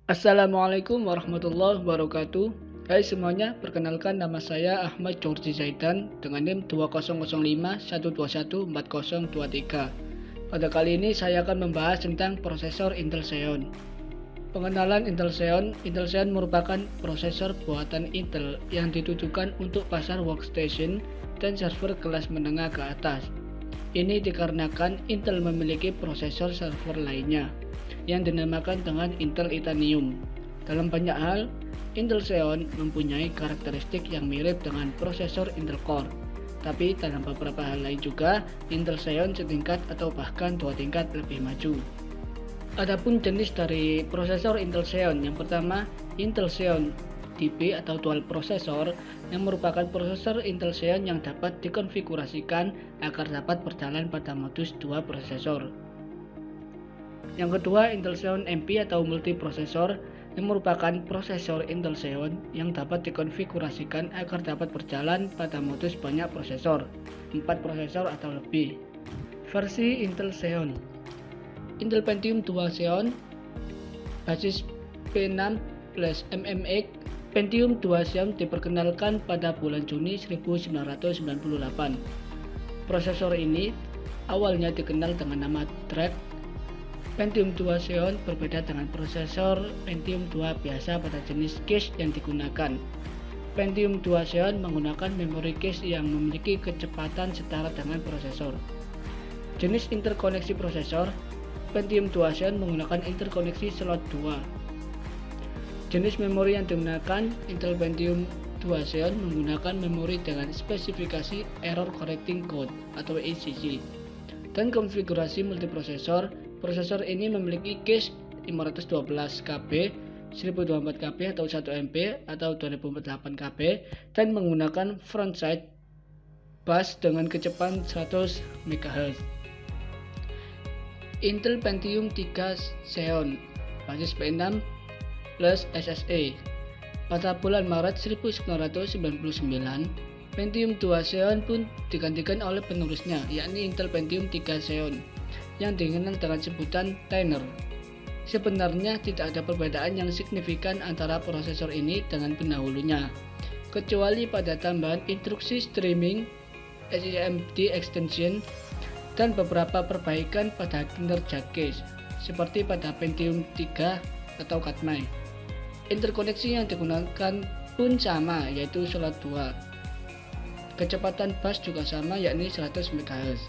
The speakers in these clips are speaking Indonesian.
Assalamualaikum warahmatullahi wabarakatuh. Hai semuanya, perkenalkan nama saya Ahmad Georgi Zaidan dengan NIM 200512140203. Pada kali ini saya akan membahas tentang prosesor Intel Xeon. Pengenalan Intel Xeon. Intel Xeon merupakan prosesor buatan Intel yang ditujukan untuk pasar workstation dan server kelas menengah ke atas. Ini dikarenakan Intel memiliki prosesor server lainnya yang dinamakan dengan Intel Itanium. Dalam banyak hal, Intel Xeon mempunyai karakteristik yang mirip dengan prosesor Intel Core. Tapi dalam beberapa hal lain juga, Intel Xeon setingkat atau bahkan 2 tingkat lebih maju. Adapun jenis dari prosesor Intel Xeon, yang pertama Intel Xeon DP atau dual prosesor, yang merupakan prosesor Intel Xeon yang dapat dikonfigurasikan agar dapat berjalan pada modus 2 prosesor. Yang kedua, Intel Xeon MP atau multiprosesor, yang merupakan prosesor Intel Xeon yang dapat dikonfigurasikan agar dapat berjalan pada modus banyak prosesor, 4 prosesor atau lebih. Versi Intel Xeon: Intel Pentium 2 Xeon, basis P6 plus MMX. Pentium 2 Xeon diperkenalkan pada bulan Juni 1998. Prosesor ini awalnya dikenal dengan nama Drake. Pentium 2 Xeon berbeda dengan prosesor Pentium 2 biasa pada jenis cache yang digunakan. Pentium 2 Xeon menggunakan memori cache yang memiliki kecepatan setara dengan prosesor. Jenis interkoneksi prosesor: Pentium 2 Xeon menggunakan interkoneksi slot 2. Jenis memori yang digunakan: Intel Pentium 2 Xeon menggunakan memori dengan spesifikasi Error Correcting Code atau ECC. Dan konfigurasi multiprosesor: prosesor ini memiliki cache 512 KB, 1024 KB atau 1 MB atau 2048 KB dan menggunakan frontside bus dengan kecepatan 100 MHz. Intel Pentium 3 Xeon, basis P6 plus SSE. Pada bulan Maret 1999, Pentium 2 Xeon pun digantikan oleh penerusnya, yakni Intel Pentium 3 Xeon yang dikenal dengan sebutan Tiner. Sebenarnya tidak ada perbedaan yang signifikan antara prosesor ini dengan pendahulunya, kecuali pada tambahan instruksi streaming, SIMD extension, dan beberapa perbaikan pada kinerja cache, seperti pada Pentium 3 atau Katmai. Interkoneksi yang digunakan pun sama, yaitu slot 2. Kecepatan bus juga sama, yakni 100 MHz.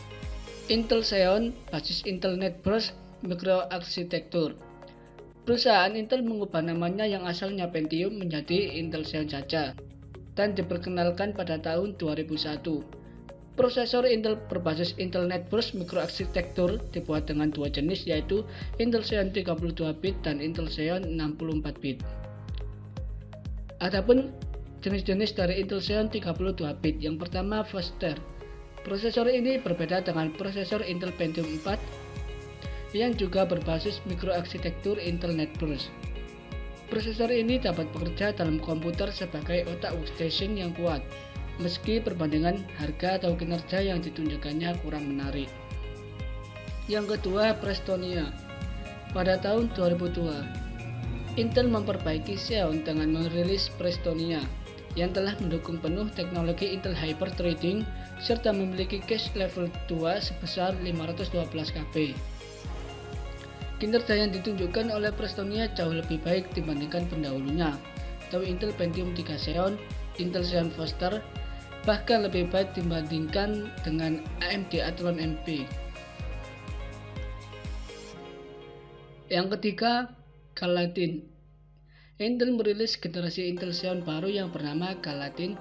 Intel Xeon, basis Intel Netburst Microarchitecture. Perusahaan Intel mengubah namanya yang asalnya Pentium menjadi Intel Xeon saja dan diperkenalkan pada tahun 2001. Prosesor Intel berbasis Intel Netburst Microarchitecture dibuat dengan 2 jenis, yaitu Intel Xeon 32 bit dan Intel Xeon 64 bit. Adapun jenis-jenis dari Intel Xeon 32 bit, yang pertama Foster. Prosesor ini berbeda dengan prosesor Intel Pentium 4 yang juga berbasis mikroarsitektur Intel Netburst. Prosesor ini dapat bekerja dalam komputer sebagai otak workstation yang kuat, meski perbandingan harga atau kinerja yang ditunjukkannya kurang menarik. Yang kedua, Prestonia. Pada tahun 2002, Intel memperbaiki Xeon dengan merilis Prestonia yang telah mendukung penuh teknologi Intel Hyper Threading serta memiliki cache level 2 sebesar 512 KB. Kinerja yang ditunjukkan oleh Prestonia jauh lebih baik dibandingkan pendahulunya, atau Intel Pentium 3 Xeon, Intel Xeon Foster, bahkan lebih baik dibandingkan dengan AMD Athlon MP. Yang ketiga, Galadin. Intel merilis generasi Intel Xeon baru yang bernama Galadin.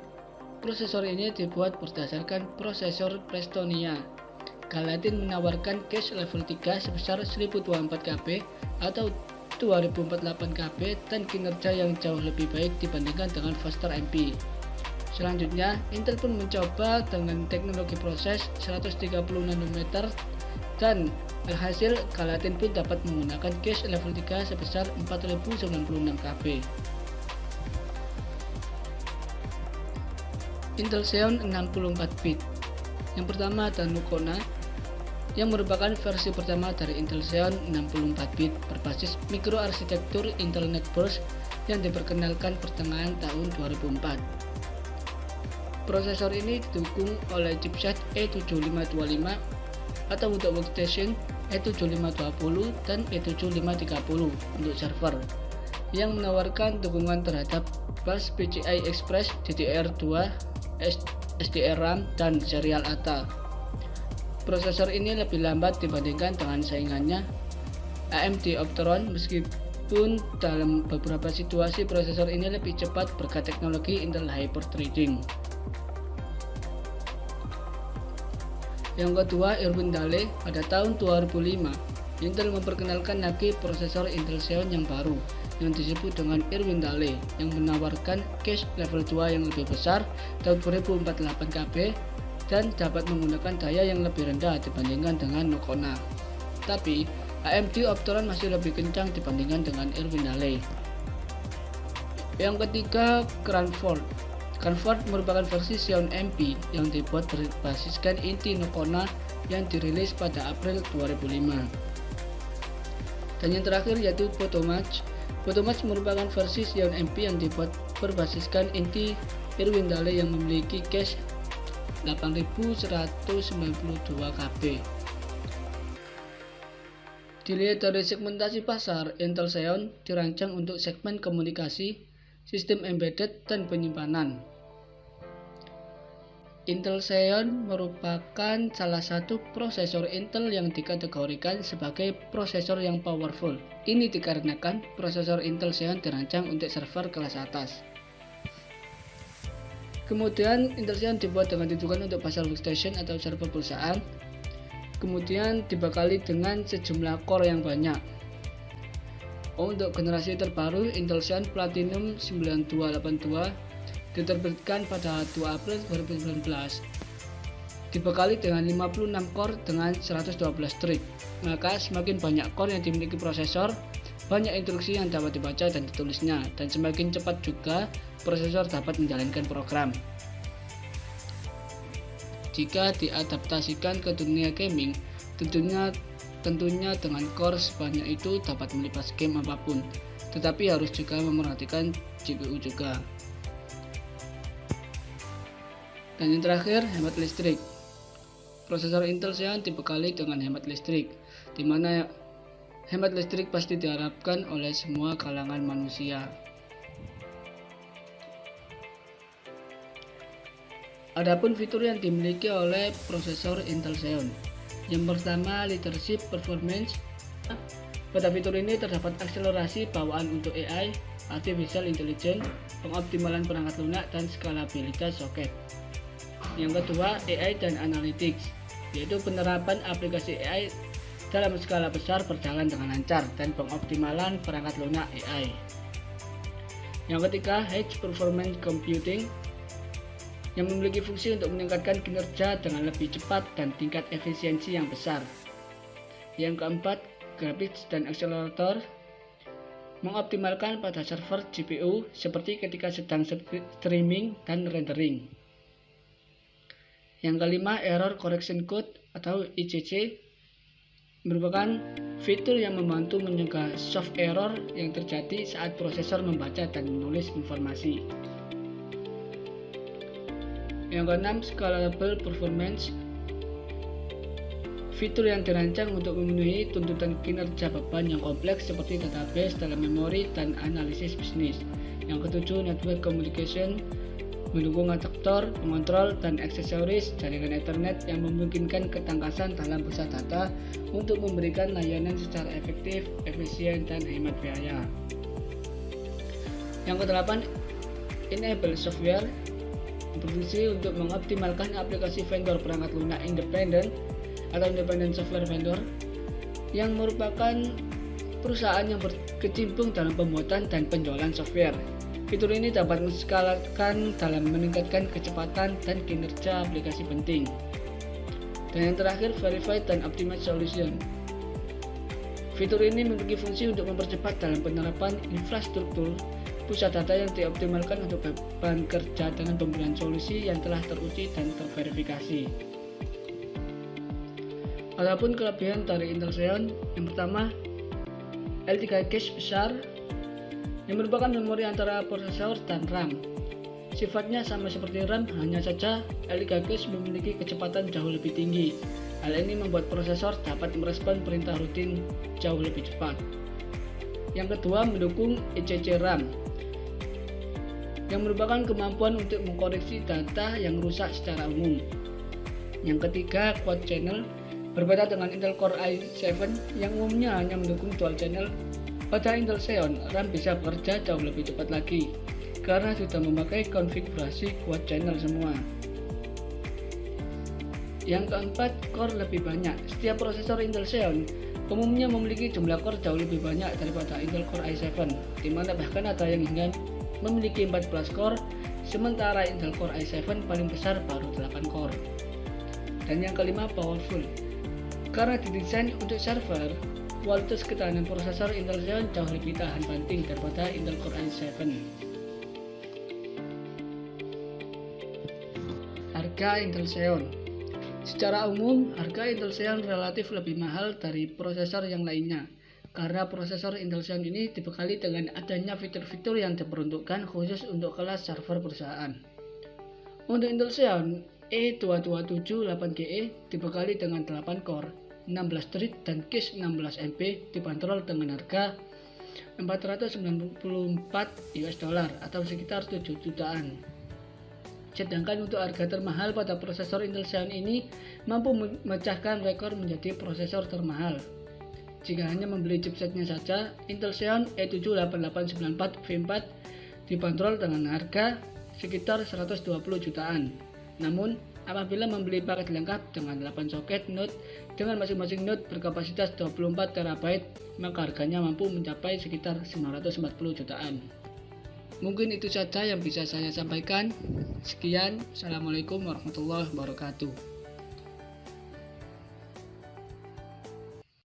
Prosesor ini dibuat berdasarkan prosesor Prestonia. Galadin menawarkan cache level 3 sebesar 1024 KB atau 2048 KB dan kinerja yang jauh lebih baik dibandingkan dengan Foster MP. Selanjutnya, Intel pun mencoba dengan teknologi proses 130 nanometer dan alhasil Galadin pun dapat menggunakan cache level 3 sebesar 4096 KB. Intel Xeon 64 bit. Yang pertama ada Nukona. yang merupakan versi pertama dari Intel Xeon 64-bit berbasis mikroarsitektur Intel Netburst yang diperkenalkan pertengahan tahun 2004. Prosesor ini didukung oleh chipset E7525 atau untuk workstation E7520 dan E7530 untuk server, yang menawarkan dukungan terhadap bus PCI Express, DDR2, SDRAM, dan serial ATA. Prosesor ini lebih lambat dibandingkan dengan saingannya AMD Opteron, meskipun dalam beberapa situasi prosesor ini lebih cepat berkat teknologi Intel Hyper Threading. Yang kedua, Irwin Dale. Pada tahun 2005, Intel memperkenalkan lagi prosesor Intel Xeon yang baru yang disebut dengan Irwin Dale, yang menawarkan cache level 2 yang lebih besar, 2048 KB, dan dapat menggunakan daya yang lebih rendah dibandingkan dengan Nocona. Tapi AMD Opteron masih lebih kencang dibandingkan dengan Irwin Dale. Yang ketiga, Cranford. Cranford merupakan versi Xeon MP yang dibuat berbasiskan inti Nocona yang dirilis pada April 2005. Dan yang terakhir yaitu Photomatch. Photomatch merupakan versi Xeon MP yang dibuat berbasiskan inti Irwin Dale yang memiliki cache 8192 KB. Dilihat dari segmentasi pasar, Intel Xeon dirancang untuk segmen komunikasi, sistem embedded, dan penyimpanan. Intel Xeon merupakan salah satu prosesor Intel yang dikategorikan sebagai prosesor yang powerful. Ini dikarenakan prosesor Intel Xeon dirancang untuk server kelas atas. Kemudian Intel Xeon dibuat dengan tujuan untuk pasar workstation atau server perusahaan. Kemudian dibekali dengan sejumlah core yang banyak. Untuk generasi terbaru Intel Xeon Platinum 9282 diterbitkan pada 2 April 2019, dibekali dengan 56 core dengan 112 thread. Maka semakin banyak core yang dimiliki prosesor, banyak instruksi yang dapat dibaca dan ditulisnya, dan semakin cepat juga prosesor dapat menjalankan program. Jika diadaptasikan ke dunia gaming, tentunya dengan core sebanyak itu dapat melipas game apapun, tetapi harus juga memperhatikan GPU juga. Dan yang terakhir, hemat listrik. Prosesor Intel Xeon dibekali dengan hemat listrik, di mana hemat listrik pasti diharapkan oleh semua kalangan manusia. Adapun fitur yang dimiliki oleh prosesor Intel Xeon, yang pertama, leadership performance. Pada fitur ini terdapat akselerasi bawaan untuk AI, artificial intelligence, pengoptimalan perangkat lunak, dan skalabilitas soket. Yang kedua, AI dan analytics, yaitu penerapan aplikasi AI dalam skala besar berjalan dengan lancar dan pengoptimalan perangkat lunak AI. Yang ketiga, Edge Performance Computing, yang memiliki fungsi untuk meningkatkan kinerja dengan lebih cepat dan tingkat efisiensi yang besar. Yang keempat, Graphics dan Accelerator, mengoptimalkan pada server GPU seperti ketika sedang streaming dan rendering. Yang kelima, Error Correction Code atau ICC, merupakan fitur yang membantu mencegah soft error yang terjadi saat prosesor membaca dan menulis informasi. Yang keenam, Scalable Performance, fitur yang dirancang untuk memenuhi tuntutan kinerja beban yang kompleks seperti database dalam memori dan analisis bisnis. Yang ketujuh, Network Communication, mendukung adaptor, pengontrol, dan aksesoris jaringan Ethernet yang memungkinkan ketangkasan dalam pusat data untuk memberikan layanan secara efektif, efisien, dan hemat biaya. Yang kedelapan, Enable Software, berfungsi untuk mengoptimalkan aplikasi vendor perangkat lunak independen atau independent software vendor yang merupakan perusahaan yang berkecimpung dalam pembuatan dan penjualan software. Fitur ini dapat menskalakan dalam meningkatkan kecepatan dan kinerja aplikasi penting. Dan yang terakhir, Verified dan Optimized Solution. Fitur ini memiliki fungsi untuk mempercepat dalam penerapan infrastruktur pusat data yang dioptimalkan untuk beban kerja dengan pemberian solusi yang telah teruji dan terverifikasi. Adapun kelebihan dari Intel Xeon, yang pertama L3 cache besar yang merupakan memori antara prosesor dan RAM. Sifatnya sama seperti RAM, hanya saja L3 cache memiliki kecepatan jauh lebih tinggi. Hal ini membuat prosesor dapat merespon perintah rutin jauh lebih cepat. Yang kedua, mendukung ECC RAM yang merupakan kemampuan untuk mengkoreksi data yang rusak secara umum. Yang ketiga, quad channel. Berbeda dengan Intel Core i7 yang umumnya hanya mendukung dual channel, pada Intel Xeon RAM bisa bekerja jauh lebih cepat lagi karena sudah memakai konfigurasi quad channel semua. Yang keempat, core lebih banyak. Setiap prosesor Intel Xeon umumnya memiliki jumlah core jauh lebih banyak daripada Intel Core i7, di mana bahkan ada yang hingga memiliki 14 core, sementara Intel Core i7 paling besar baru 8 core. Dan yang kelima, powerful. Karena didesain untuk server, kualitas ketahanan prosesor Intel Xeon jauh lebih tahan banting daripada Intel Core i7. Harga Intel Xeon. Secara umum, harga Intel Xeon relatif lebih mahal dari prosesor yang lainnya, karena prosesor Intel Xeon ini dibekali dengan adanya fitur-fitur yang diperuntukkan khusus untuk kelas server perusahaan. Untuk Intel Xeon E2278GE dibekali dengan 8 core, 16 thread dan cache 16 MB, dibanderol dengan harga $494 atau sekitar 7 jutaan. Sedangkan untuk harga termahal pada prosesor Intel Xeon ini mampu memecahkan rekor menjadi prosesor termahal. Jika hanya membeli chipsetnya saja, Intel Xeon E78894V4 dibanderol dengan harga sekitar 120 jutaan. Namun, apabila membeli paket lengkap dengan 8 soket node dengan masing-masing node berkapasitas 24 TB, maka harganya mampu mencapai sekitar 940 jutaan. Mungkin itu saja yang bisa saya sampaikan. Sekian, Assalamualaikum warahmatullahi wabarakatuh.